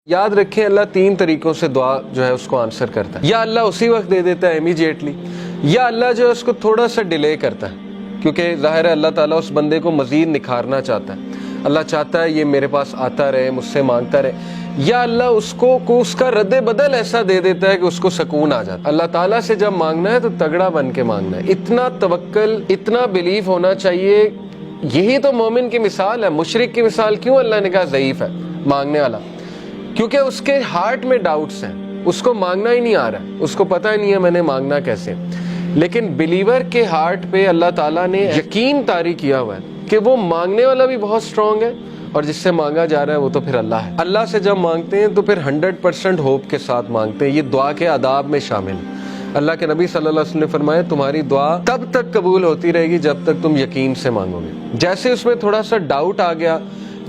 یاد رکھیں اللہ تین طریقوں سے دعا جو ہے اس کو آنسر کرتا ہے. یا اللہ اسی وقت دے دیتا ہے امیجیٹلی، یا اللہ جو ہے اس کو تھوڑا سا ڈیلے کرتا ہے، کیونکہ ظاہر ہے اللہ تعالیٰ اس بندے کو مزید نکھارنا چاہتا ہے. اللہ چاہتا ہے یہ میرے پاس آتا رہے، مجھ سے مانگتا رہے. یا اللہ اس کو اس کا رد بدل ایسا دے دیتا ہے کہ اس کو سکون آ جاتا ہے. اللہ تعالیٰ سے جب مانگنا ہے تو تگڑا بن کے مانگنا ہے، اتنا توکل، اتنا بلیف ہونا چاہیے. یہی تو مومن کی مثال ہے. مشرک کی مثال کیوں اللہ نے کہا ضعیف ہے مانگنے والا؟ کیونکہ اس کے ہارٹ میں ڈاؤٹس ہیں، اس کو مانگنا ہی نہیں آ رہا ہے، اس کو پتہ ہی نہیں ہے میں نے مانگنا کیسے. لیکن بلیور کے ہارٹ پہ اللہ تعالیٰ نے یقین طاری کیا ہوا ہے کہ وہ مانگنے والا بھی بہت اسٹرانگ ہے، اور جس سے مانگا جا رہا ہے وہ تو پھر اللہ ہے. اللہ سے جب مانگتے ہیں تو پھر 100% ہوپ کے ساتھ مانگتے ہیں. یہ دعا کے آداب میں شامل ہے. اللہ کے نبی صلی اللہ علیہ وسلم نے فرمایا تمہاری دعا تب تک قبول ہوتی رہے گی جب تک تم یقین سے مانگو گے. جیسے اس میں تھوڑا سا ڈاؤٹ آ گیا،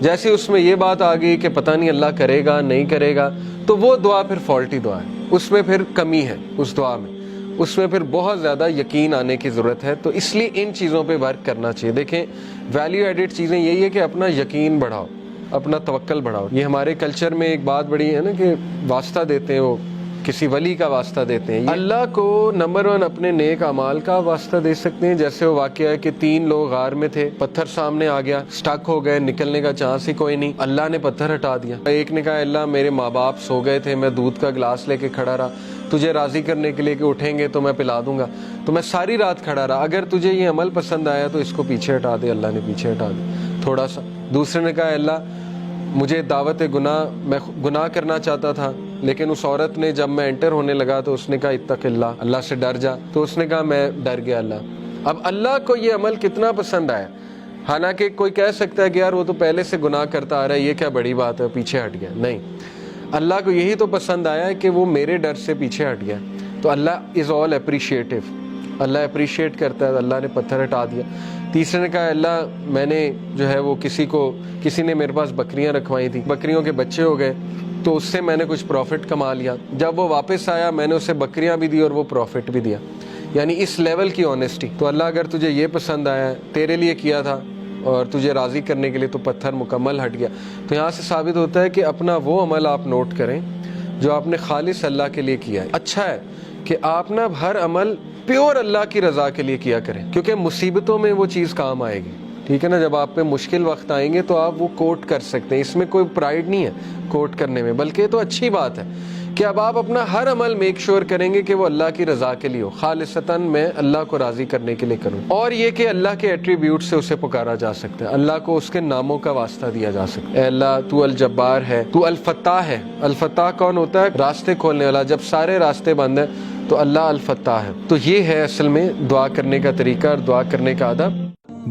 جیسے اس میں یہ بات آ گئی کہ پتہ نہیں اللہ کرے گا نہیں کرے گا، تو وہ دعا پھر فالٹی دعا ہے، اس میں پھر کمی ہے. اس دعا میں اس میں پھر بہت زیادہ یقین آنے کی ضرورت ہے. تو اس لیے ان چیزوں پہ ورک کرنا چاہیے. دیکھیں ویلیو ایڈڈ چیزیں یہی ہے کہ اپنا یقین بڑھاؤ، اپنا توکل بڑھاؤ. یہ ہمارے کلچر میں ایک بات بڑی ہے نا کہ واسطہ دیتے ہیں، وہ کسی ولی کا واسطہ دیتے ہیں. اللہ کو نمبر 1 اپنے نیک اعمال کا واسطہ دے سکتے ہیں. جیسے وہ واقعہ ہے کہ 3 لوگ غار میں تھے، پتھر سامنے آ گیا، سٹک ہو گئے، نکلنے کا چانس ہی کوئی نہیں. اللہ نے پتھر ہٹا دیا. ایک نے کہا اللہ میرے ماں باپ سو گئے تھے، میں دودھ کا گلاس لے کے کھڑا رہا، تجھے راضی کرنے کے لیے کہ اٹھیں گے تو میں پلا دوں گا، تو میں ساری رات کھڑا رہا، اگر تجھے یہ عمل پسند آیا تو اس کو پیچھے ہٹا دے. اللہ نے پیچھے ہٹا دیا تھوڑا سا. دوسرے نے کہا اللہ مجھے دعوت گناہ، میں گناہ کرنا چاہتا تھا، لیکن اس عورت نے جب میں انٹر ہونے لگا تو اس نے کہا اتق اللہ، اللہ سے ڈر جا، تو اس نے کہا میں ڈر گیا اللہ. اب اللہ کو یہ عمل کتنا پسند آیا. حالانکہ کوئی کہہ سکتا ہے کہ یار وہ تو پہلے سے گناہ کرتا آ رہا ہے، یہ کیا بڑی بات ہے، پیچھے ہٹ گیا. نہیں، اللہ کو یہی تو پسند آیا ہے کہ وہ میرے ڈر سے پیچھے ہٹ گیا. تو اللہ از آل اپریشیٹو، اللہ اپریشیٹ کرتا ہے. اللہ نے پتھر ہٹا دیا. تیسرے نے کہا اللہ میں نے جو ہے وہ کسی نے میرے پاس بکریاں رکھوائی تھی، بکریوں کے بچے ہو گئے تو اس سے میں نے کچھ پروفٹ کما لیا. جب وہ واپس آیا میں نے اسے بکریاں بھی دی اور وہ پروفٹ بھی دیا. یعنی اس لیول کی آنیسٹی. تو اللہ اگر تجھے یہ پسند آیا، تیرے لیے کیا تھا اور تجھے راضی کرنے کے لیے، تو پتھر مکمل ہٹ گیا. تو یہاں سے ثابت ہوتا ہے کہ اپنا وہ عمل آپ نوٹ کریں جو آپ نے خالص اللہ کے لیے کیا ہے. اچھا ہے کہ آپ نا ہر عمل پیور اللہ کی رضا کے لیے کیا کریں، کیونکہ مصیبتوں میں وہ چیز کام آئے گی. ٹھیک ہے نا، جب آپ پہ مشکل وقت آئیں گے تو آپ وہ کوٹ کر سکتے ہیں. اس میں کوئی پرائیڈ نہیں ہے کوٹ کرنے میں، بلکہ تو اچھی بات ہے کہ اب آپ اپنا ہر عمل میک شور کریں گے کہ وہ اللہ کی رضا کے لیے ہو، خالصتاً میں اللہ کو راضی کرنے کے لیے کروں. اور یہ کہ اللہ کے ایٹریبیوٹ سے اسے پکارا جا سکتا ہے، اللہ کو اس کے ناموں کا واسطہ دیا جا سکتا ہے. اے اللہ تو الجبار ہے، تو الفتاح ہے. الفتاح کون ہوتا ہے؟ راستے کھولنے والا. جب سارے راستے بند ہیں تو اللہ الفتاح ہے. تو یہ ہے اصل میں دعا کرنے کا طریقہ اور دعا کرنے کا ادب.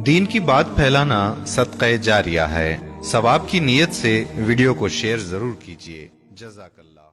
دین کی بات پھیلانا صدقہ جاریہ ہے. ثواب کی نیت سے ویڈیو کو شیئر ضرور کیجیے. جزاک اللہ.